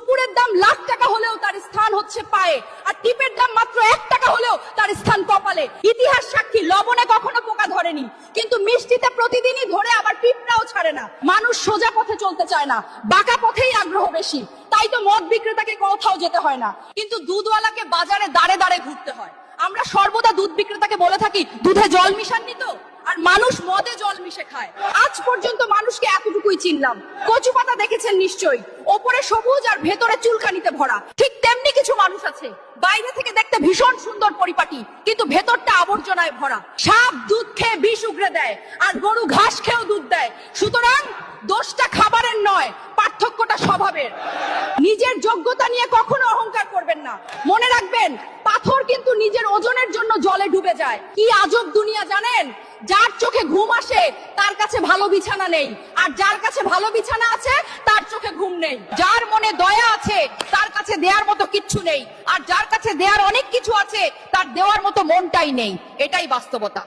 নুপুরের দাম লাখ টাকা হলেও তার স্থান হচ্ছে পায়ে, আর টিপের দাম মাত্র 1 টাকা হলেও তার স্থান কপালে। ইতিহাস সাক্ষী, লবণে কখনো পোকা ধরেনি, কিন্তু মিষ্টিতে প্রতিদিনই ধরে, আবার পিঁপড়াও ছাড়ে না। মানুষ সোজা পথে চলতে চায় না, বাঁকা পথেই আগ্রহ বেশি। তাই তো মদ বিক্রেতাকে কোথাও যেতে হয় না, কিন্তু দুধওয়ালাকে বাজারে দাঁড়ে দাঁড়ে ঘুরতে হয়। আমরা সর্বদা দুধ বিক্রেতাকে বলে থাকি, দুধে জল মিশাননি তো? আর মানুষ মদে জল মিশে খায়। আজ পর্যন্ত মানুষকে এতটুকুই চিনলাম। কচু পাতা দেখেছেন নিশ্চয়ই, ওপরে সবুজ আর ভেতরে চুলকানিতে ভরা। ঠিক তেমনি কিছু মানুষ আছে, বাইরে থেকে দেখতে ভীষণ সুন্দর পরিপাটি, কিন্তু ভেতরটা আবর্জনায় ভরা। সাপ দুধ খেয়ে বিষ উগরে দেয়, আর গরু ঘাস খেয়েও দুধ দেয়। সুতরাং দোষটা খাবারের নয়, পার্থক্যটা স্বভাবের। নিজের যোগ্যতা নিয়ে কখনো অহংকার করবেন না। মনে রাখবেন, পাথর কিন্তু নিজের ওজনের জন্য জলে ডুবে যায়। কি আজব দুনিয়া জানেন? যার চোখে ঘুম আসে তার কাছে ভালো বিছানা নেই, আর যার কাছে ভালো বিছানা আছে তার চোখে ঘুম নেই। যার মনে দয়া আছে তার কাছে দেওয়ার মতো কিচ্ছু নেই, আর যার কাছে দেওয়ার অনেক কিছু আছে তার দেওয়ার মতো মনটাই নেই। এটাই বাস্তবতা।